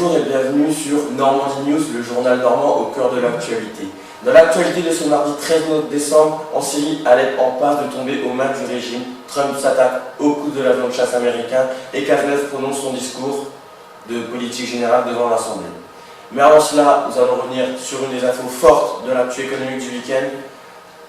Bonjour et bienvenue sur Normandie News, le journal normand au cœur de l'actualité. Dans l'actualité de ce mardi 13 décembre, en Syrie, Alep en passe de tomber aux mains du régime. Trump s'attaque au coup de l'avion de chasse américain et Cazeneuve prononce son discours de politique générale devant l'Assemblée. Mais avant cela, nous allons revenir sur une des infos fortes de l'actu économique du week-end.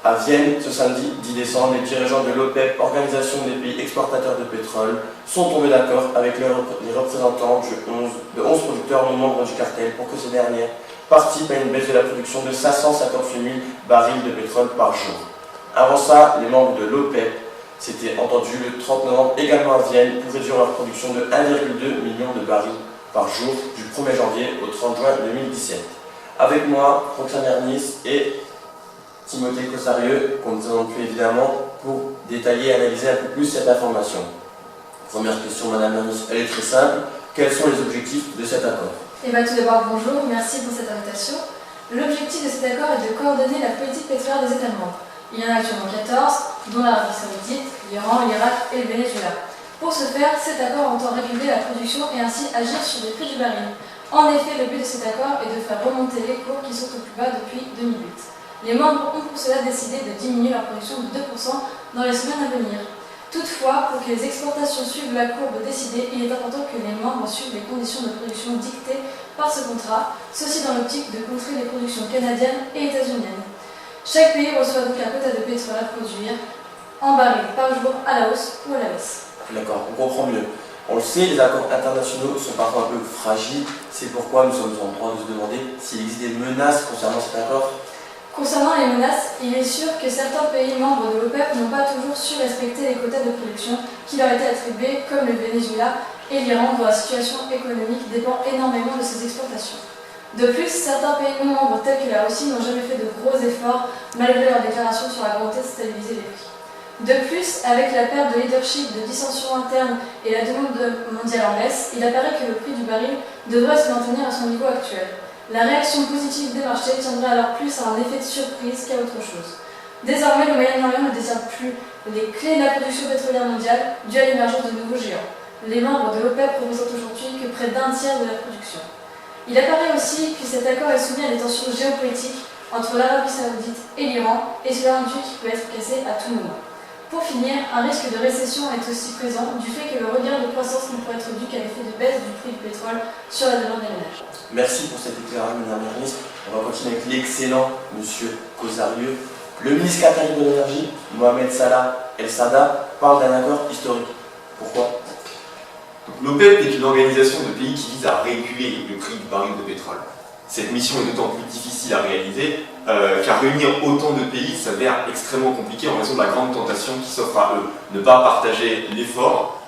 À Vienne, ce samedi 10 décembre, les dirigeants de l'OPEP, organisation des pays exportateurs de pétrole, sont tombés d'accord avec les représentants de 11 producteurs non membres du cartel pour que ces derniers participent à une baisse de la production de 558 000 barils de pétrole par jour. Avant ça, les membres de l'OPEP s'étaient entendus le 30 novembre également à Vienne pour réduire leur production de 1,2 million de barils par jour du 1er janvier au 30 juin 2017. Avec moi, Roxane Ernis et Timothée Cossarieux, qu'on nous a plus évidemment pour détailler et analyser un peu plus cette information. Première question, Madame Ernis, elle est très simple. Quels sont les objectifs de cet accord? Tout d'abord, bonjour, merci pour cette invitation. L'objectif de cet accord est de coordonner la politique pétrolière des États membres. Il y en a actuellement 14, dont l'Arabie Saoudite, l'Iran, l'Irak et le Venezuela. Pour ce faire, cet accord entend réguler la production et ainsi agir sur les prix du baril. En effet, le but de cet accord est de faire remonter les cours qui sont au plus bas depuis 2008. Les membres ont pour cela décidé de diminuer leur production de 2% dans les semaines à venir. Toutefois, pour que les exportations suivent la courbe décidée, il est important que les membres suivent les conditions de production dictées par ce contrat, ceci dans l'optique de contrer les productions canadiennes et états-uniennes. Chaque pays reçoit donc un quota de pétrole à produire en barils par jour à la hausse ou à la baisse. D'accord, on comprend mieux. On le sait, les accords internationaux sont parfois un peu fragiles. C'est pourquoi nous sommes en droit de se demander s'il existe des menaces concernant cet accord. Concernant les menaces, il est sûr que certains pays membres de l'OPEP n'ont pas toujours su respecter les quotas de production qui leur étaient attribués, comme le Venezuela et l'Iran, dont la situation économique dépend énormément de ces exportations. De plus, certains pays non membres tels que la Russie n'ont jamais fait de gros efforts, malgré leurs déclarations sur la volonté de stabiliser les prix. De plus, avec la perte de leadership, de dissensions internes et la demande mondiale en baisse, il apparaît que le prix du baril devrait se maintenir à son niveau actuel. La réaction positive des marchés tiendrait alors plus à un effet de surprise qu'à autre chose. Désormais, le Moyen-Orient ne détient plus les clés de la production pétrolière mondiale due à l'émergence de nouveaux géants. Les membres de l'OPEP représentent aujourd'hui que près d'un tiers de la production. Il apparaît aussi que cet accord est soumis à des tensions géopolitiques entre l'Arabie Saoudite et l'Iran, et cela induit qu'il peut être cassé à tout moment. Pour finir, un risque de récession est aussi présent du fait que le regain de croissance ne pourrait être dû qu'à l'effet de baisse du prix du pétrole sur la demande des ménages. Merci pour cet éclairage, Madame Ernis. On va continuer avec l'excellent Monsieur Cossarieux. Le ministre qatari de l'énergie, Mohamed Salah El Sada, parle d'un accord historique. Pourquoi? L'OPEP est une organisation de pays qui vise à réguler le prix du baril de pétrole. Cette mission est d'autant plus difficile à réaliser car réunir autant de pays s'avère extrêmement compliqué en raison de la grande tentation qui s'offre à eux. Ne pas partager l'effort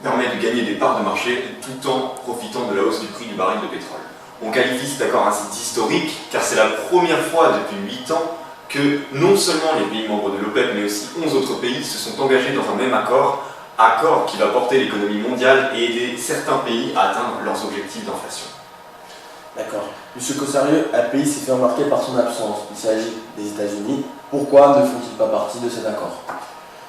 permet de gagner des parts de marché tout en profitant de la hausse du prix du baril de pétrole. On qualifie cet accord ainsi d'historique car c'est la première fois depuis 8 ans que non seulement les pays membres de l'OPEP mais aussi 11 autres pays se sont engagés dans un même accord qui va porter l'économie mondiale et aider certains pays à atteindre leurs objectifs d'inflation. D'accord. Monsieur Cossarieux, un pays s'est fait remarquer par son absence. Il s'agit des États-Unis. Pourquoi ne font-ils pas partie de cet accord?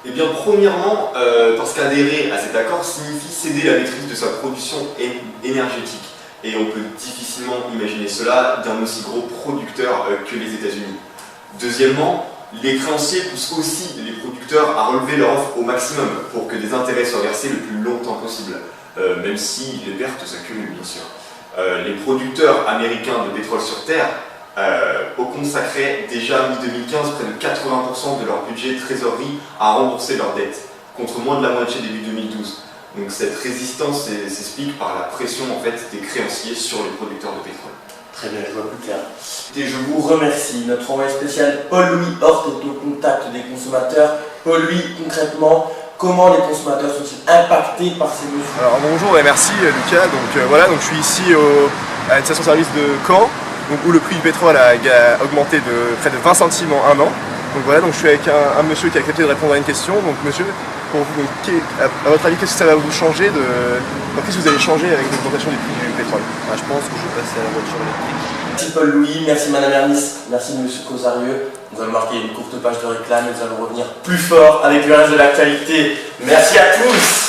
Eh bien, premièrement, parce qu'adhérer à cet accord signifie céder la maîtrise de sa production énergétique. Et on peut difficilement imaginer cela d'un aussi gros producteur que les États-Unis. Deuxièmement, les créanciers poussent aussi les producteurs à relever leur offre au maximum pour que des intérêts soient versés le plus longtemps possible, même si les pertes s'accumulent bien sûr. Les producteurs américains de pétrole sur Terre ont consacré déjà mi-2015 près de 80% de leur budget de trésorerie à rembourser leurs dettes, contre moins de la moitié début 2012. Donc cette résistance s'explique par la pression en fait, des créanciers sur les producteurs de pétrole. Très bien, je vois plus clair. Et je vous remercie. Notre envoyé spécial Paul-Louis Hort est au contact des consommateurs. Paul-Louis, concrètement, comment les consommateurs sont-ils impactés par ces mesures? Alors bonjour et merci Lucas. Donc je suis ici à une station-service de Caen, où le prix du pétrole a augmenté de près de 20 centimes en un an. Donc je suis avec un monsieur qui a accepté de répondre à une question. Donc monsieur, pour vous, à votre avis, qu'est-ce que ça va vous changer qu'est-ce que vous allez changer avec l'augmentation du prix du pétrole? Je pense que je vais passer à la voiture électrique. Merci Paul-Louis, merci Madame Ernis, merci Monsieur Cossarieux. Nous allons marquer une courte page de réclame et nous allons revenir plus fort avec le reste de l'actualité. Merci à tous.